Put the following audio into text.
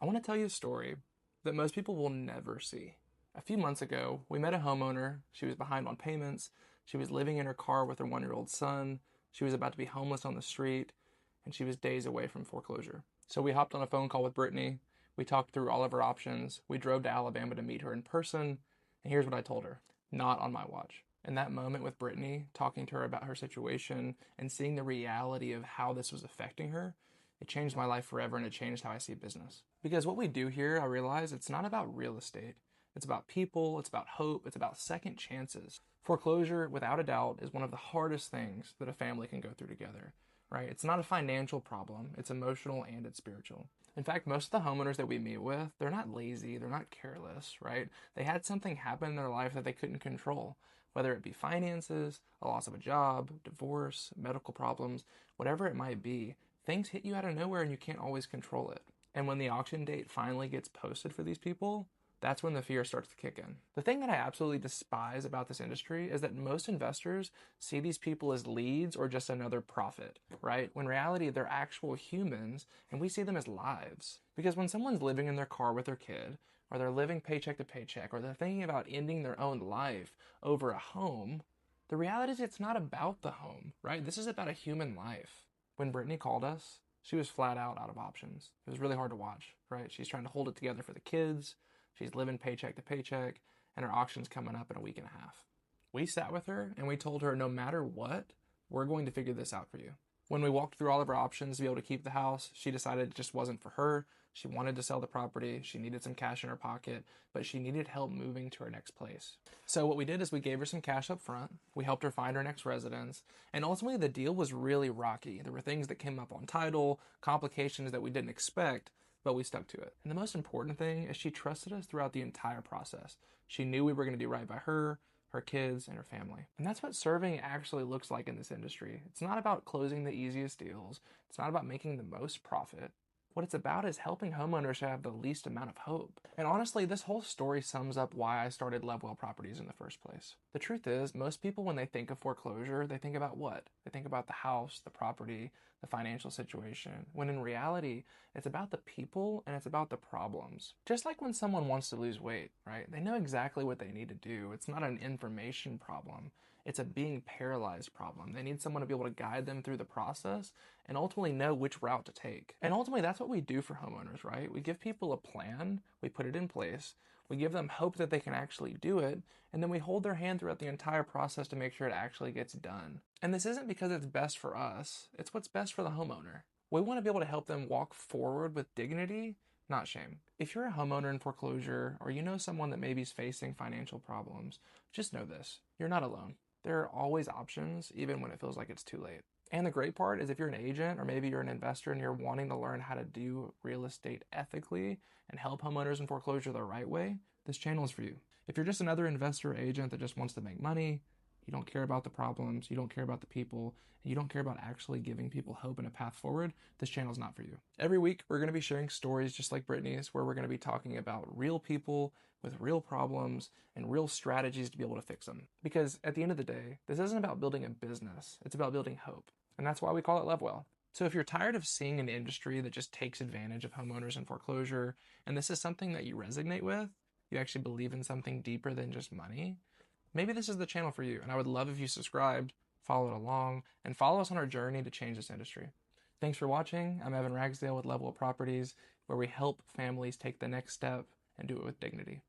I want to tell you a story that most people will never see. A few months ago, we met a homeowner. She was behind on payments. She was living in her car with her 1-year-old son. She was about to be homeless on the street, and she was days away from foreclosure. So we hopped on a phone call with Britney. We talked through all of her options. We drove to Alabama to meet her in person. And here's what I told her: not on my watch. In that moment with Britney, talking to her about her situation and seeing the reality of how this was affecting her, it changed my life forever, and it changed how I see business. Because what we do here, I realize it's not about real estate. It's about people, it's about hope, it's about second chances. Foreclosure, without a doubt, is one of the hardest things that a family can go through together, right? It's not a financial problem, it's emotional and it's spiritual. In fact, most of the homeowners that we meet with, they're not lazy, they're not careless, right? They had something happen in their life that they couldn't control, whether it be finances, a loss of a job, divorce, medical problems, whatever it might be. Things hit you out of nowhere and you can't always control it. And when the auction date finally gets posted for these people, that's when the fear starts to kick in. The thing that I absolutely despise about this industry is that most investors see these people as leads or just another profit, right? When in reality, they're actual humans and we see them as lives. Because when someone's living in their car with their kid, or they're living paycheck to paycheck, or they're thinking about ending their own life over a home, the reality is it's not about the home, right? This is about a human life. When Brittany called us, she was flat out of options. It was really hard to watch, right? She's trying to hold it together for the kids. She's living paycheck to paycheck, and her auction's coming up in a week and a half. We sat with her and we told her, no matter what, we're going to figure this out for you. When we walked through all of our options to be able to keep the house, she decided it just wasn't for her. She wanted to sell the property. She needed some cash in her pocket, but she needed help moving to her next place. So what we did is we gave her some cash up front. We helped her find her next residence. And ultimately the deal was really rocky. There were things that came up on title, complications that we didn't expect, but we stuck to it. And the most important thing is she trusted us throughout the entire process. She knew we were going to do right by her kids, and her family. And that's what serving actually looks like in this industry. It's not about closing the easiest deals. It's not about making the most profit. What it's about is helping homeowners have the least amount of hope. And honestly, this whole story sums up why I started LoveWell Properties in the first place. The truth is, most people, when they think of foreclosure, they think about what? They think about the house, the property, the financial situation, when in reality, it's about the people and it's about the problems. Just like when someone wants to lose weight, right? They know exactly what they need to do. It's not an information problem. It's a being paralyzed problem. They need someone to be able to guide them through the process and ultimately know which route to take. And ultimately, that's what we do for homeowners, right? We give people a plan, we put it in place, we give them hope that they can actually do it, and then we hold their hand throughout the entire process to make sure it actually gets done. And this isn't because it's best for us, it's what's best for the homeowner. We want to be able to help them walk forward with dignity, not shame. If you're a homeowner in foreclosure, or you know someone that maybe is facing financial problems, just know this: you're not alone. There are always options, even when it feels like it's too late. And the great part is, if you're an agent or maybe you're an investor and you're wanting to learn how to do real estate ethically and help homeowners in foreclosure the right way, this channel is for you. If you're just another investor or agent that just wants to make money, you don't care about the problems, you don't care about the people, and you don't care about actually giving people hope and a path forward, this channel is not for you. Every week, we're going to be sharing stories just like Brittany's, where we're going to be talking about real people with real problems and real strategies to be able to fix them. Because at the end of the day, this isn't about building a business, it's about building hope. And that's why we call it LoveWell. So if you're tired of seeing an industry that just takes advantage of homeowners in foreclosure, and this is something that you resonate with, you actually believe in something deeper than just money, maybe this is the channel for you. And I would love if you subscribed, followed along, and follow us on our journey to change this industry. Thanks for watching. I'm Evan Ragsdale with LoveWell Properties, where we help families take the next step and do it with dignity.